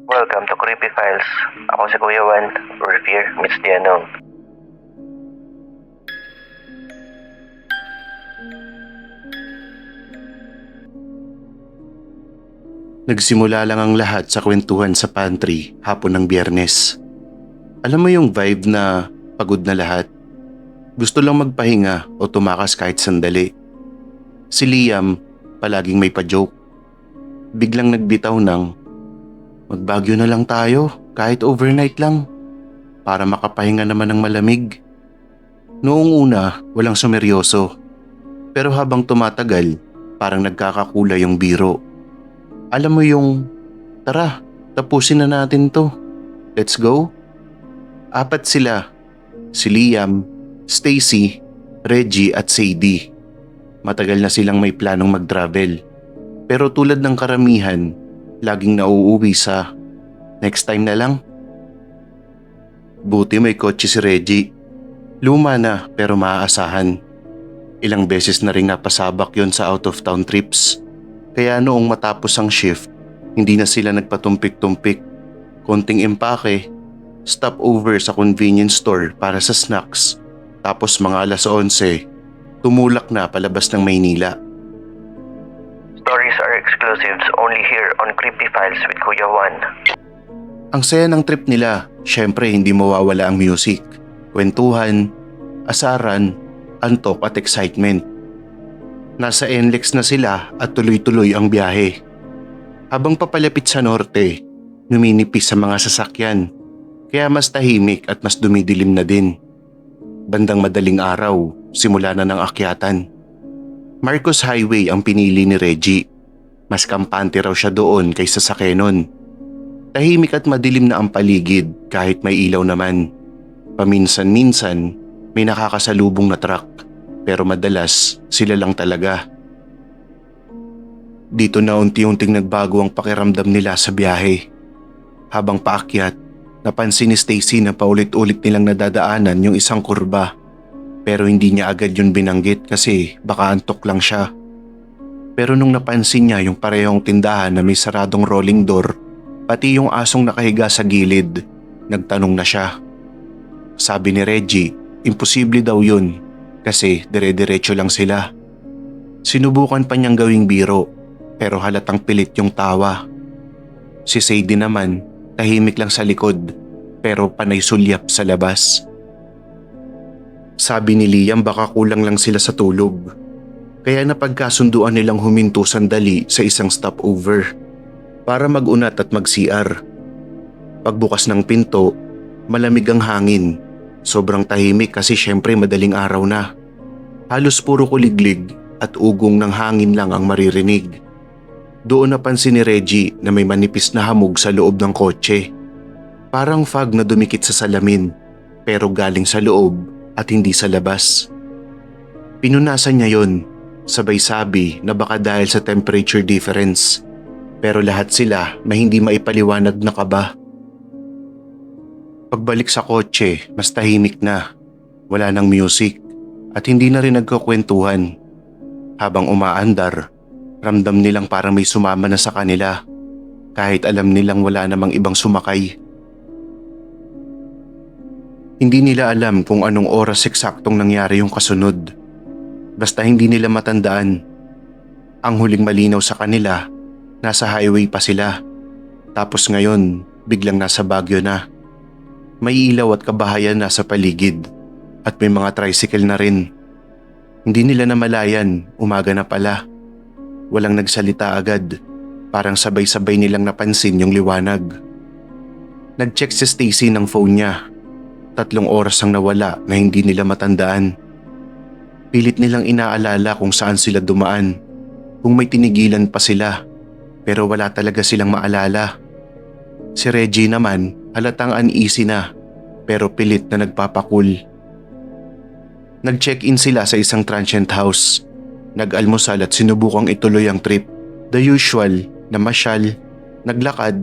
Welcome to Creepy Files. Ako si Kuya Juan, where fear meets the unknown. Nagsimula lang ang lahat sa kwentuhan sa pantry hapon ng Biyernes. Alam mo yung vibe na pagod na lahat? Gusto lang magpahinga o tumakas kahit sandali. Si Liam palaging may pa-joke. Biglang nagbitaw ng, "Magbagyo na lang tayo kahit overnight lang para makapahinga naman ng malamig." Noong una walang sumeryoso, pero habang tumatagal parang nagkakakula yung biro. Alam mo yung, "Tara, tapusin na natin to. Let's go." Apat sila, si Liam, Stacy, Reggie at Sadie. Matagal na silang may planong mag-travel. Pero tulad ng karamihan, laging nauuwi sa, "Next time na lang." Buti may kotse si Reggie. Luma na pero maaasahan. Ilang beses na rin napasabak yon sa out-of-town trips. Kaya noong matapos ang shift, hindi na sila nagpatumpik-tumpik. Konting empake, stopover sa convenience store para sa snacks. Tapos mga alas 11, tumulak na palabas ng Maynila. Stories are exclusives only here on Creepy Files with Kuya Juan. Ang saya ng trip nila, syempre hindi mawawala ang music, kwentuhan, asaran, antok at excitement. Nasa NLEX na sila at tuloy-tuloy ang biyahe. Habang papalapit sa norte, numinipis sa mga sasakyan, kaya mas tahimik at mas dumidilim na din. Bandang madaling araw, simula na ng akyatan. Marcos Highway ang pinili ni Reggie. Mas kampante raw siya doon kaysa sa Quezon. Tahimik at madilim na ang paligid kahit may ilaw naman. Paminsan-minsan, may nakakasalubong na truck. Pero madalas sila lang talaga. Dito na unti-unting nagbago ang pakiramdam nila sa biyahe. Habang paakyat, napansin ni Stacy na paulit-ulit nilang nadadaanan yung isang kurba. Pero hindi niya agad yun binanggit kasi baka antok lang siya. Pero nung napansin niya yung parehong tindahan na may saradong rolling door, pati yung asong nakahiga sa gilid, nagtanong na siya. Sabi ni Reggie, imposible daw yun. Kasi dire-diretso lang sila. Sinubukan pa niyang gawing biro pero halatang pilit yung tawa. Si Sadie naman tahimik lang sa likod pero panay sulyap sa labas. Sabi ni Liam baka kulang lang sila sa tulog. Kaya napagkasunduan nilang huminto sandali sa isang stopover para mag-unat at mag-CR. Pagbukas ng pinto, malamig ang hangin. Sobrang tahimik kasi syempre madaling araw na. Halos puro kuliglig at ugong ng hangin lang ang maririnig. Doon napansin ni Reggie na may manipis na hamog sa loob ng kotse. Parang fog na dumikit sa salamin pero galing sa loob at hindi sa labas. Pinunasan niya yon, sabay sabi na baka dahil sa temperature difference. Pero lahat sila may hindi maipaliwanag na kaba. Pagbalik sa kotse, mas tahimik na. Wala nang music at hindi na rin nagkukwentuhan. Habang umaandar, ramdam nilang parang may sumama na sa kanila kahit alam nilang wala namang ibang sumakay. Hindi nila alam kung anong oras eksaktong nangyari yung kasunod. Basta hindi nila matandaan. Ang huling malinaw sa kanila, nasa highway pa sila. Tapos ngayon, biglang nasa Baguio na. May ilaw at kabahayan na sa paligid at may mga tricycle na rin. Hindi nila namalayan, umaga na pala. Walang nagsalita agad, parang sabay-sabay nilang napansin yung liwanag. Nag-check si Stacy ng phone niya. 3 oras ang nawala na hindi nila matandaan. Pilit nilang inaalala kung saan sila dumaan, kung may tinigilan pa sila, pero wala talaga silang maalala. Si Reggie naman, halatang uneasy na, pero pilit na nagpapakul. Nag-check-in sila sa isang transient house. Nag-almusal at sinubukang ituloy ang trip. The usual na masyal, naglakad,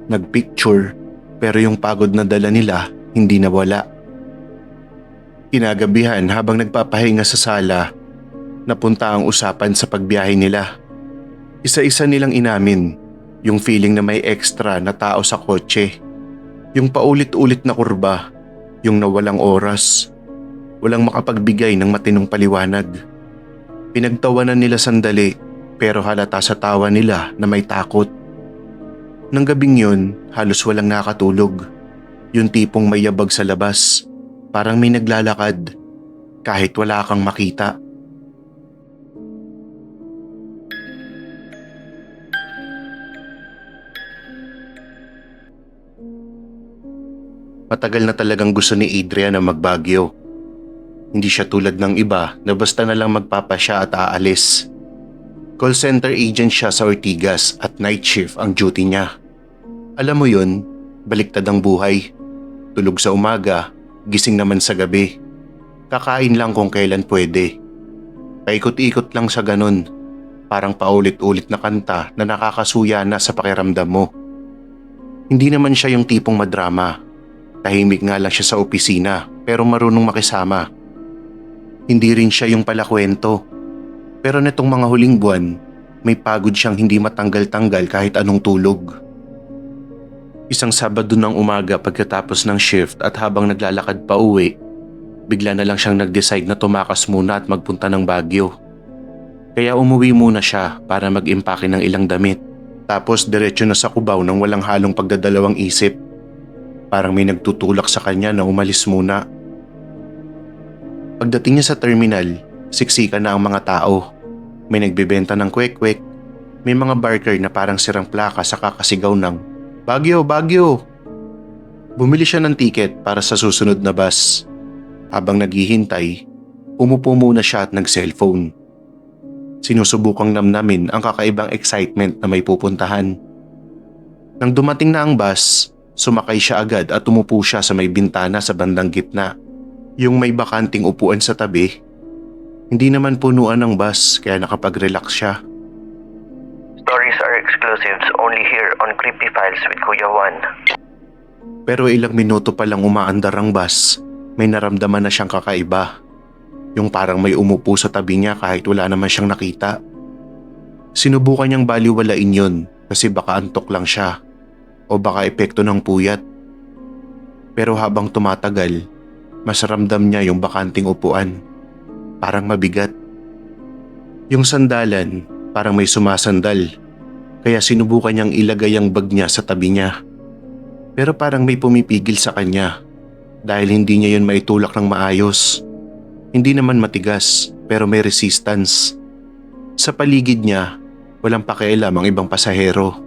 nagpicture, pero yung pagod na dala nila hindi nawala. Kinagabihan habang nagpapahinga sa sala, napunta ang usapan sa pagbiyahe nila. Isa-isa nilang inamin, Yung feeling na may extra na tao sa kotse. Yung paulit-ulit na kurba. Yung nawalang oras. Walang makapagbigay ng matinong paliwanag. Pinagtawanan nila sandali pero halata sa tawa nila na may takot. Nang gabing yun, halos walang nakatulog. Yung tipong may yabag sa labas. Parang may naglalakad. Kahit wala kang makita. Matagal na talagang gusto ni Adrian na magbagyo. Hindi siya tulad ng iba na basta na lang magpapasya at aalis. Call center agent siya sa Ortigas at night shift ang duty niya. Alam mo yun, baliktad ang buhay. Tulog sa umaga, gising naman sa gabi. Kakain lang kung kailan pwede. Paikot-ikot lang sa ganun. Parang paulit-ulit na kanta na nakakasuya na sa pakiramdam mo. Hindi naman siya yung tipong madrama. Tahimik nga lang siya sa opisina pero marunong makisama. Hindi rin siya yung palakwento. Pero netong mga huling buwan, may pagod siyang hindi matanggal-tanggal kahit anong tulog. Isang Sabado ng umaga pagkatapos ng shift at habang naglalakad pa uwi, bigla na lang siyang nag-decide na tumakas muna at magpunta ng Baguio. Kaya umuwi muna siya para mag-impake ng ilang damit. Tapos diretso na sa Cubao nang walang halong pagdadalawang isip. Parang may nagtutulak sa kanya na umalis muna. Pagdating niya sa terminal, siksikan na ang mga tao. May nagbebenta ng kwek-kwek. May mga barker na parang sirang plaka sa kakasigaw ng Baguio, Baguio! Bumili siya ng tiket para sa susunod na bus. Habang naghihintay, umupo muna siya at nag-cellphone. Sinusubukang namnamin ang kakaibang excitement na may pupuntahan. Nang dumating na ang bus, sumakay siya agad at umupo siya sa may bintana sa bandang gitna. Yung may bakanting upuan sa tabi. Hindi naman punuan ng bus kaya nakapag-relax siya. Stories are exclusives only here on Creepy Files with Kuya Juan. Pero ilang minuto pa lang umaandar ang bus, may naramdaman na siyang kakaiba. Yung parang may umupo sa tabi niya kahit wala naman siyang nakita. Sinubukan niyang baliwalain yun kasi baka antok lang siya o baka epekto ng puyat. Pero habang tumatagal, mas ramdam niya yung bakanting upuan. Parang mabigat. Yung sandalan, parang may sumasandal. Kaya sinubukan niyang ilagay ang bag niya sa tabi niya. Pero parang may pumipigil sa kanya dahil hindi niya yun maitulak ng maayos. Hindi naman matigas pero may resistance. Sa paligid niya, walang pakialam ang ibang pasahero.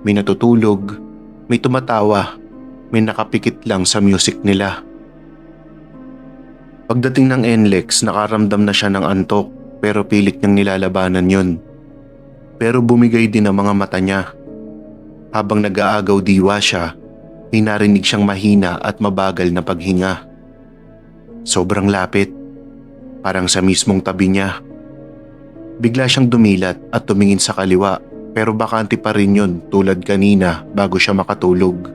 May natutulog, may tumatawa, may nakapikit lang sa music nila. Pagdating ng NLEX, nakaramdam na siya ng antok pero pilit niyang nilalabanan yun. Pero bumigay din ang mga mata niya. Habang nag-aagaw diwa siya, may narinig siyang mahina at mabagal na paghinga. Sobrang lapit, parang sa mismong tabi niya. Bigla siyang dumilat at tumingin sa kaliwa pero bakante pa rin yun tulad kanina bago siya makatulog.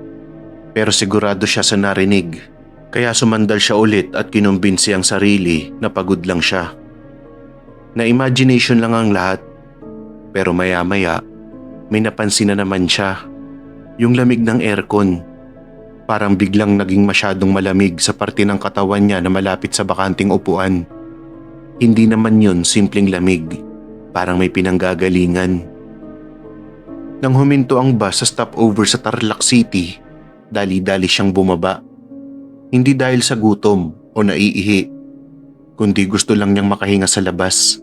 Pero sigurado siya sa narinig, kaya sumandal siya ulit at kinumbinsi ang sarili na pagod lang siya. Na imagination lang ang lahat, pero maya-maya may napansin na naman siya. Yung lamig ng aircon, parang biglang naging masyadong malamig sa parte ng katawan niya na malapit sa bakanting upuan. Hindi naman yun simpleng lamig, parang may pinanggagalingan. Nang huminto ang bus sa stopover sa Tarlac City, dali-dali siyang bumaba. Hindi dahil sa gutom o naiihi, kundi gusto lang niyang makahinga sa labas.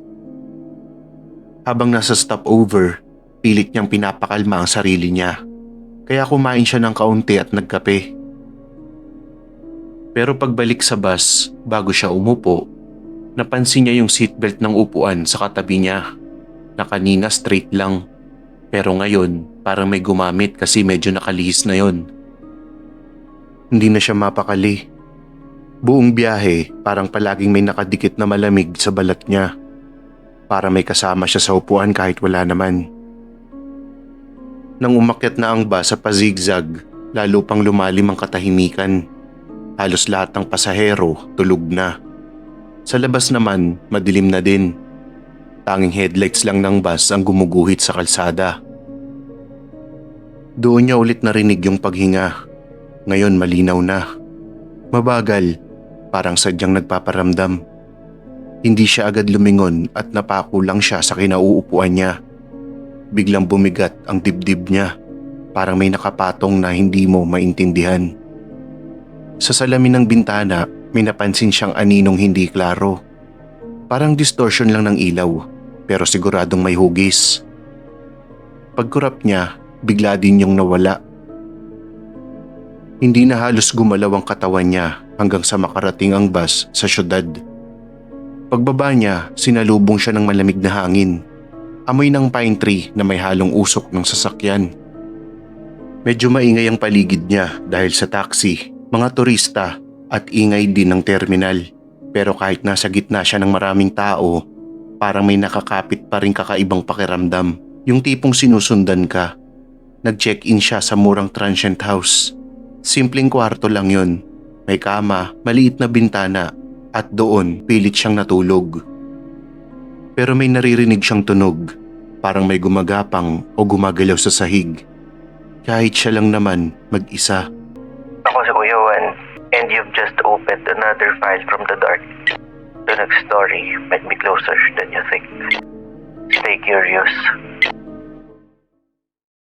Habang nasa stopover, pilit niyang pinapakalma ang sarili niya. Kaya kumain siya ng kaunti at nagkape. Pero pagbalik sa bus, bago siya umupo, napansin niya yung seatbelt ng upuan sa katabi niya na kanina straight lang. Pero ngayon, parang may gumamit kasi medyo nakalihis na yon. Hindi na siya mapakali. Buong biyahe, parang palaging may nakadikit na malamig sa balat niya. Para may kasama siya sa upuan kahit wala naman. Nang umakyat na ang bus sa pazigzag, lalo pang lumalim ang katahimikan. Halos lahat ng pasahero tulog na. Sa labas naman, madilim na din. Tanging headlights lang ng bus ang gumuguhit sa kalsada. Doon niya ulit narinig yung paghinga. Ngayon malinaw na. Mabagal, parang sadyang nagpaparamdam. Hindi siya agad lumingon at napako lang siya sa kinauupuan niya. Biglang bumigat ang dibdib niya. Parang may nakapatong na hindi mo maintindihan. Sa salamin ng bintana, may napansin siyang aninong hindi klaro. Parang distortion lang ng ilaw, pero siguradong may hugis. Pagkurap niya, bigla din yung nawala. Hindi na halos gumalaw ang katawan niya hanggang sa makarating ang bus sa syudad. Pagbaba niya, sinalubong siya ng malamig na hangin. Amoy ng pine tree na may halong usok ng sasakyan. Medyo maingay ang paligid niya dahil sa taxi, mga turista at ingay din ng terminal. Pero kahit nasa gitna siya ng maraming tao, parang may nakakapit pa rin kakaibang pakiramdam. Yung tipong sinusundan ka. Nag-check-in siya sa murang transient house. Simpleng kwarto lang yun. May kama, maliit na bintana at doon pilit siyang natulog. Pero may naririnig siyang tunog, parang may gumagapang o gumagalaw sa sahig. Kahit siya lang naman mag-isa. Ako si Kuya Juan, and you've just opened another file from the dark. The next story might be closer than you think. Stay curious.